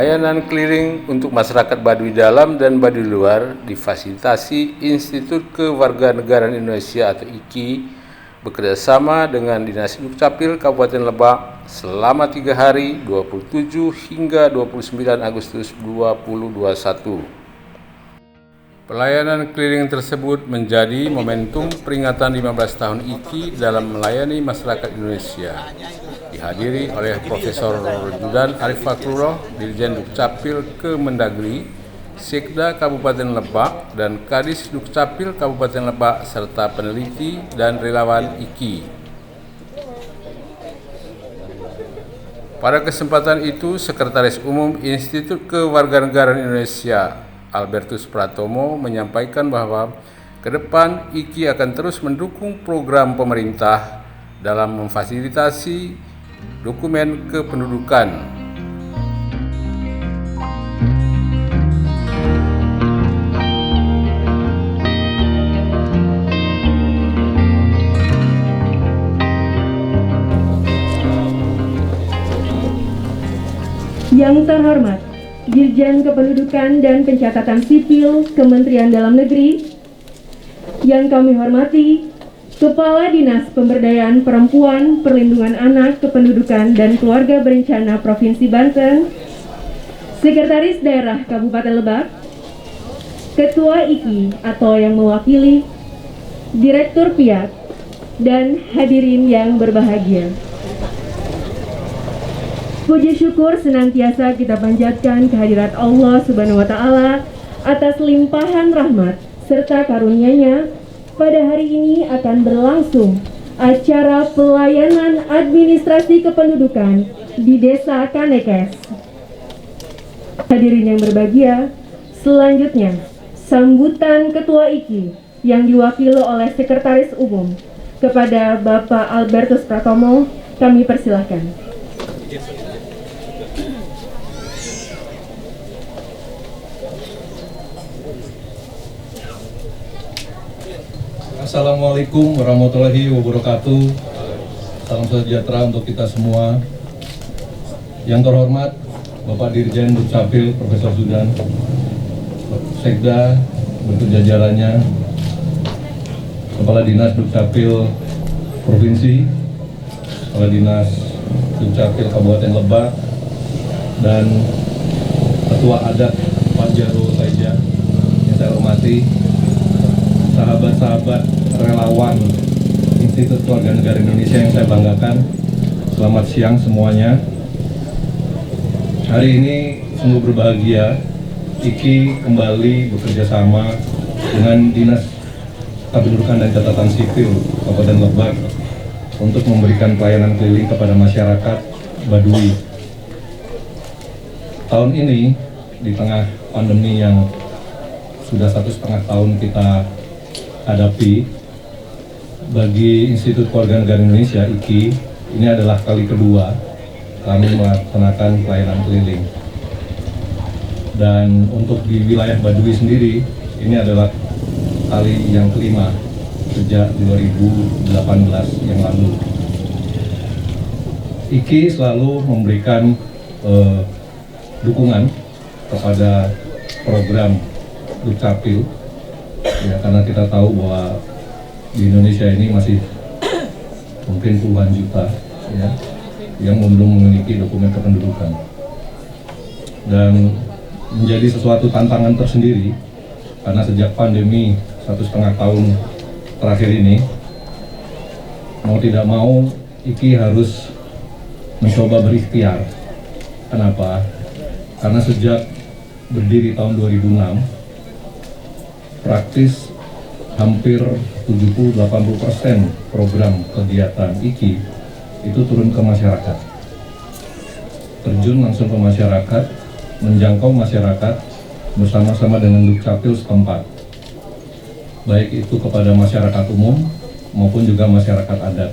Pelayanan keliling untuk masyarakat Baduy dalam dan Baduy luar difasilitasi Institut Kewarganegaraan Indonesia atau IKI bekerjasama dengan Dinas Dukcapil Kabupaten Lebak selama 3 hari 27 hingga 29 Agustus 2021. Pelayanan keliling tersebut menjadi momentum peringatan 15 tahun IKI dalam melayani masyarakat Indonesia. Dihadiri oleh Profesor Judan Arif Fakrullah, Dirjen Dukcapil Kemendagri, Sekda Kabupaten Lebak, dan Kadis Dukcapil Kabupaten Lebak, serta peneliti dan relawan IKI. Pada kesempatan itu, Sekretaris Umum Institut Kewarganegaraan Indonesia, Albertus Pratomo, menyampaikan bahwa ke depan IKI akan terus mendukung program pemerintah dalam memfasilitasi dokumen kependudukan. Yang terhormat Dirjen Kependudukan dan Pencatatan Sipil Kementerian Dalam Negeri, yang kami hormati Kepala Dinas Pemberdayaan Perempuan, Perlindungan Anak, Kependudukan, dan Keluarga Berencana Provinsi Banten, Sekretaris Daerah Kabupaten Lebak, Ketua IKI atau yang mewakili, Direktur PIAK, dan hadirin yang berbahagia. Puji syukur senantiasa kita panjatkan kehadirat Allah Subhanahu wa Ta'ala atas limpahan rahmat serta karunia-Nya. Pada hari ini akan berlangsung acara pelayanan administrasi kependudukan di Desa Kanekes. Hadirin yang berbahagia, selanjutnya sambutan Ketua IKI yang diwakili oleh Sekretaris Umum kepada Bapak Albertus Pratomo, kami persilahkan. Assalamualaikum warahmatullahi wabarakatuh. Salam sejahtera untuk kita semua. Yang terhormat Bapak Dirjen Dukcapil Profesor Judan, Sekda bentuk jajarannya, Kepala Dinas Dukcapil Provinsi, Kepala Dinas Dukcapil Kabupaten Lebak, dan Ketua Adat Pak Jarul Saija yang saya hormati, sahabat-sahabat relawan Institut Kewarganegaraan Indonesia yang saya banggakan, selamat siang semuanya. Hari ini sungguh berbahagia, IKI kembali bekerja sama dengan Dinas Kependudukan dan Catatan Sipil Kabupaten Lebak untuk memberikan pelayanan keliling kepada masyarakat Baduy. Tahun ini, di tengah pandemi yang sudah 1,5 tahun kita hadapi, bagi Institut Kewarganegaraan Indonesia IKI ini adalah kali kedua kami melaksanakan pelayanan keliling. Dan untuk di wilayah Baduy sendiri ini adalah kali yang kelima sejak 2018 yang lalu. IKI selalu memberikan dukungan kepada program Dukcapil, ya, karena kita tahu bahwa di Indonesia ini masih mungkin puluhan juta ya yang belum memiliki dokumen kependudukan, dan menjadi sesuatu tantangan tersendiri karena sejak pandemi 1,5 tahun terakhir ini, mau tidak mau IKI harus mencoba berikhtiar. Kenapa? Karena sejak berdiri tahun 2006 praktis hampir 70-80% program kegiatan IKI itu turun ke masyarakat, terjun langsung ke masyarakat, menjangkau masyarakat bersama-sama dengan Dukcapil setempat, baik itu kepada masyarakat umum maupun juga masyarakat adat,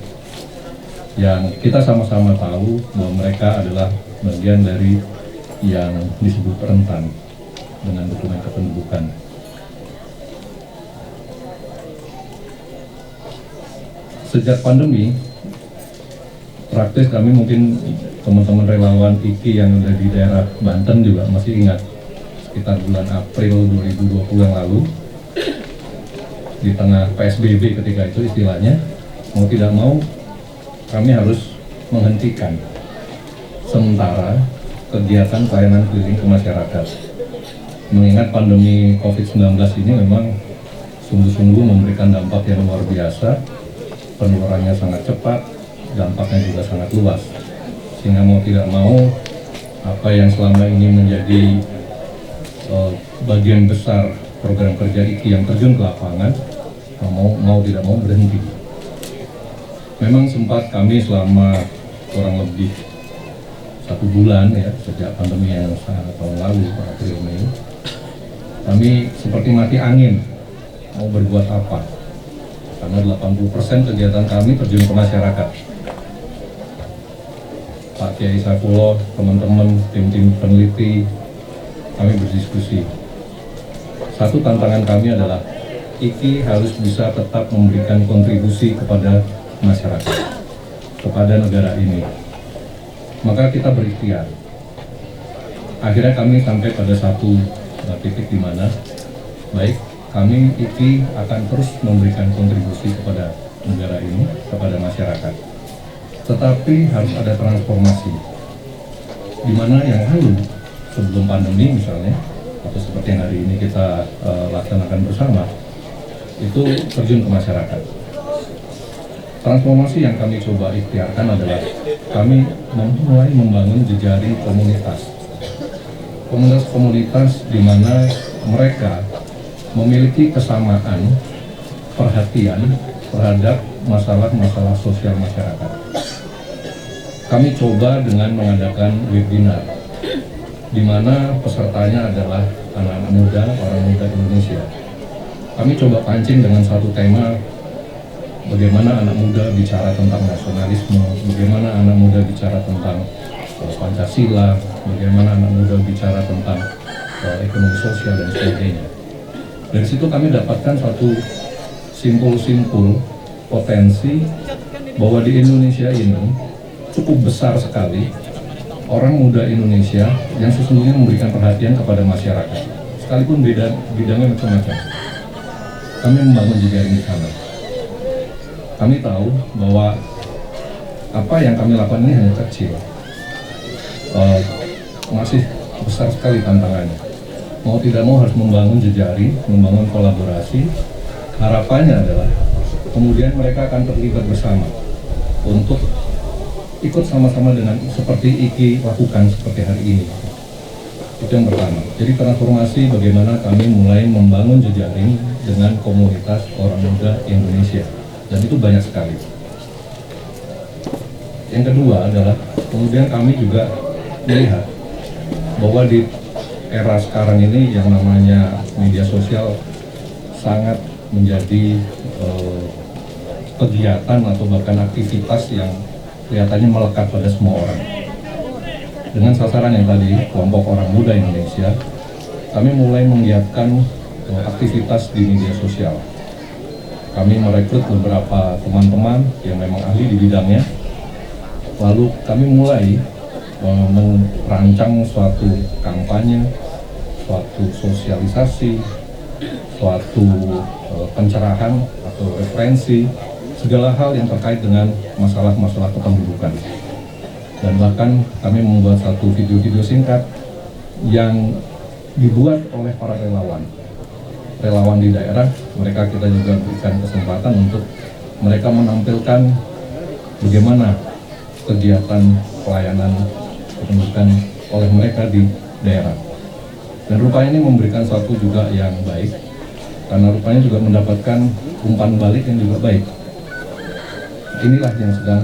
yang kita sama-sama tahu bahwa mereka adalah bagian dari yang disebut rentan dengan dokumen kependudukan. Sejak pandemi praktis kami mungkin teman-teman relawan IKI yang ada di daerah Banten juga masih ingat sekitar bulan April 2020 yang lalu di tengah PSBB ketika itu istilahnya, mau tidak mau kami harus menghentikan sementara kegiatan pelayanan keliling ke masyarakat. Mengingat pandemi COVID-19 ini memang sungguh-sungguh memberikan dampak yang luar biasa, penularannya sangat cepat, dampaknya juga sangat luas. Sehingga mau tidak mau, apa yang selama ini menjadi bagian besar program kerja IKI yang terjun ke lapangan, mau tidak mau berhenti. Memang sempat kami selama kurang lebih 1 bulan ya sejak pandemi yang tahun lalu April Mei, kami seperti mati angin mau berbuat apa, karena 80% kegiatan kami terjun ke masyarakat. Pak Kiai Saifullah, teman-teman tim-tim peneliti, kami berdiskusi. Satu tantangan kami adalah IKI harus bisa tetap memberikan kontribusi kepada masyarakat, kepada negara ini. Maka kita berikhtiar. Akhirnya kami sampai pada satu titik di mana baik kami IKI akan terus memberikan kontribusi kepada negara ini, kepada masyarakat. Tetapi harus ada transformasi. Di mana yang lalu sebelum pandemi misalnya, atau seperti yang hari ini kita laksanakan bersama, itu terjun ke masyarakat. Transformasi yang kami coba ikhtiarkan adalah kami mulai membangun jejaring komunitas. Komunitas-komunitas di mana mereka memiliki kesamaan perhatian terhadap masalah-masalah sosial masyarakat. Kami coba dengan mengadakan webinar, di mana pesertanya adalah anak-anak muda, orang muda Indonesia. Kami coba pancing dengan satu tema, bagaimana anak muda bicara tentang nasionalisme, bagaimana anak muda bicara tentang Pancasila, bagaimana anak muda bicara tentang ekonomi sosial dan sebagainya. Dari situ kami dapatkan satu simpul-simpul potensi bahwa di Indonesia ini cukup besar sekali orang muda Indonesia yang sesungguhnya memberikan perhatian kepada masyarakat, sekalipun bidangnya macam-macam. Kami membangun jejaring di sana. Kami tahu bahwa apa yang kami lakukan ini hanya kecil, masih besar sekali tantangannya. Mau tidak mau harus membangun jejaring, membangun kolaborasi. Harapannya adalah kemudian mereka akan terlibat bersama untuk ikut sama-sama dengan seperti IKI lakukan seperti hari ini. Itu yang pertama. Jadi transformasi bagaimana kami mulai membangun jejaring dengan komunitas orang muda Indonesia. Dan itu banyak sekali. Yang kedua adalah kemudian kami juga melihat bahwa di era sekarang ini yang namanya media sosial sangat menjadi kegiatan atau bahkan aktivitas yang kelihatannya melekat pada semua orang. Dengan sasaran yang tadi, kelompok orang muda Indonesia, kami mulai menggiatkan aktivitas di media sosial. Kami merekrut beberapa teman-teman yang memang ahli di bidangnya. Lalu kami mulai merancang suatu kampanye, suatu sosialisasi, suatu pencerahan atau referensi, segala hal yang terkait dengan masalah-masalah kependudukan. Dan bahkan kami membuat satu video-video singkat yang dibuat oleh para relawan di daerah. Mereka kita juga berikan kesempatan untuk mereka menampilkan bagaimana kegiatan pelayanan kependudukan oleh mereka di daerah. Dan rupanya ini memberikan suatu juga yang baik, karena rupanya juga mendapatkan umpan balik yang juga baik. Inilah yang sedang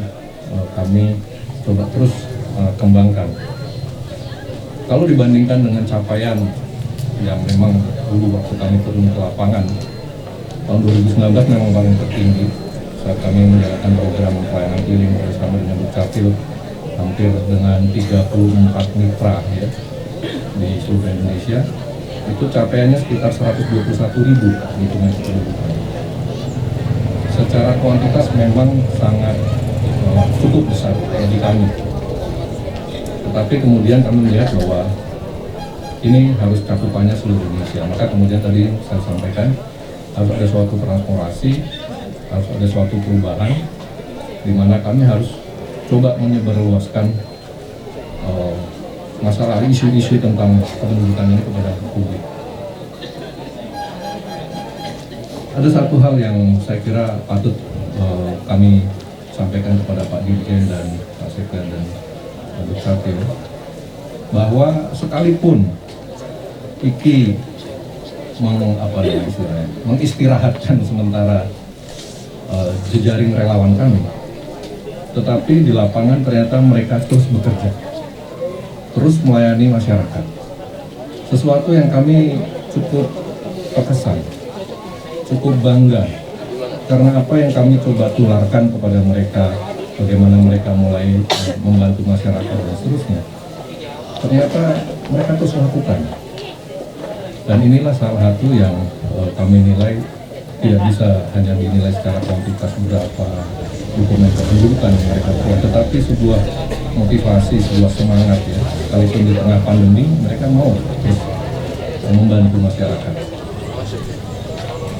kami coba terus kembangkan. Kalau dibandingkan dengan capaian yang memang dulu waktu kami turun ke lapangan, tahun 2019 memang paling tertinggi saat kami menjalankan program pelayanan keliling bersama dengan Dukcapil, hampir dengan 34 mitra ya di seluruh Indonesia. Itu capaiannya sekitar 121.000 hitungan kependudukan. Secara kuantitas memang sangat cukup besar bagi kami. Tetapi kemudian kami melihat bahwa ini harus cakupannya seluruh Indonesia. Maka kemudian tadi saya sampaikan harus ada suatu transformasi, harus ada suatu perubahan, di mana kami harus coba menyebarluaskan masalah isu-isu tentang kependudukan ini kepada publik. Ada satu hal yang saya kira patut kami sampaikan kepada Pak Dirjen dan Pak Sekda dan Pak Dukcapil, bahwa sekalipun IKI mengistirahatkan sementara jejaring relawan kami, tetapi di lapangan ternyata mereka terus bekerja, terus melayani masyarakat. Sesuatu yang kami cukup terkesan, cukup bangga, karena apa yang kami coba tularkan kepada mereka, bagaimana mereka mulai membantu masyarakat dan seterusnya, ternyata mereka terus lakukan. Dan inilah salah satu yang kami nilai tidak bisa hanya dinilai secara kuantitas berapa dokumen kependudukan yang mereka buat, tetapi sebuah motivasi, sebuah semangat ya. Sekalipun di tengah pandemi, mereka mau terus membantu masyarakat.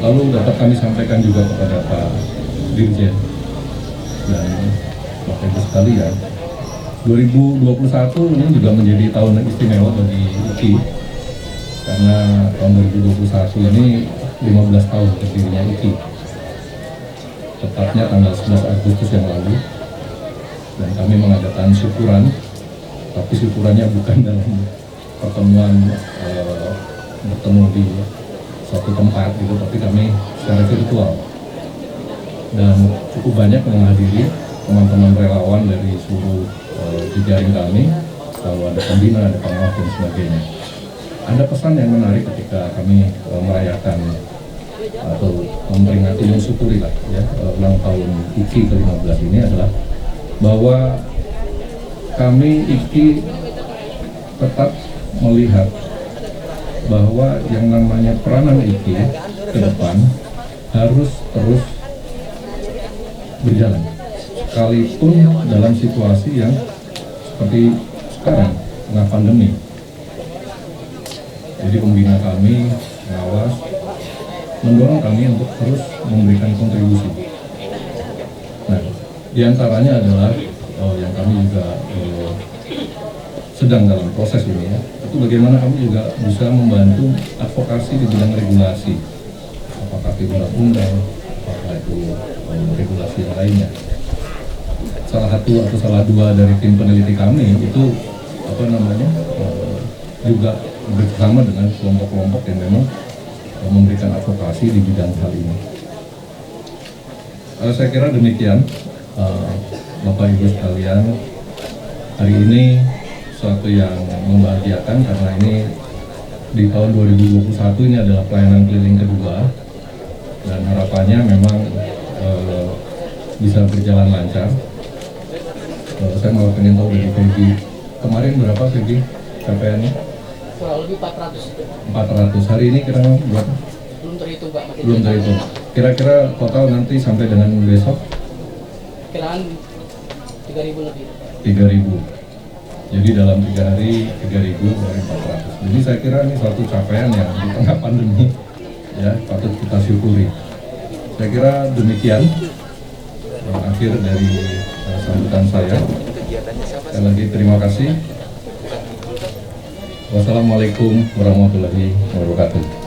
Lalu dapat kami sampaikan juga kepada Pak Dirjen dan Bapak Ibu sekalian, 2021 ini juga menjadi tahun yang istimewa bagi IKI, karena tahun 2021 ini 15 tahun berdirinya IKI, tepatnya tanggal 11 Agustus yang lalu, dan kami mengadakan syukuran, tapi syukurannya bukan dalam pertemuan bertemu di suatu tempat gitu, tapi kami secara virtual, dan cukup banyak menghadiri teman-teman relawan dari seluruh jejaring kami, lalu ada pembina, ada pengawas dan sebagainya. Ada pesan yang menarik ketika kami merayakan atau memperingati, mensyukuri lah ya ulang tahun IKI ke-15 ini adalah bahwa kami IKI tetap melihat bahwa yang namanya peranan IKI ke depan harus terus berjalan, sekalipun dalam situasi yang seperti sekarang tengah pandemi. Jadi pembina kami, pengawas, mendorong kami untuk terus memberikan kontribusi. Nah, diantaranya adalah yang kami juga sedang dalam proses ini ya, itu bagaimana kami juga bisa membantu advokasi di bidang regulasi, apakah itu undang-undang, apakah itu regulasi yang lainnya. Salah satu atau salah dua dari tim peneliti kami itu juga bersama dengan kelompok-kelompok yang memang memberikan advokasi di bidang hal ini. Saya kira demikian, Bapak Ibu sekalian, hari ini suatu yang membahagiakan karena ini di tahun 2021 ini adalah pelayanan keliling kedua, dan harapannya memang bisa berjalan lancar. Saya mau pengen tahu dari Peggy, kemarin berapa Peggy capaiannya? Kurang lebih 400. 400. Hari ini kira-kira berapa? Belum terhitung Pak. Belum terhitung. Kira-kira total nanti sampai dengan besok? Kiraan 3.000 lebih. 3.000. Jadi dalam 3 hari 3.000 dari 400. Jadi saya kira ini suatu capaian yang di tengah pandemi ya patut kita syukuri. Saya kira demikian akhir dari sambutan saya. Sekali lagi terima kasih. Wassalamualaikum warahmatullahi wabarakatuh.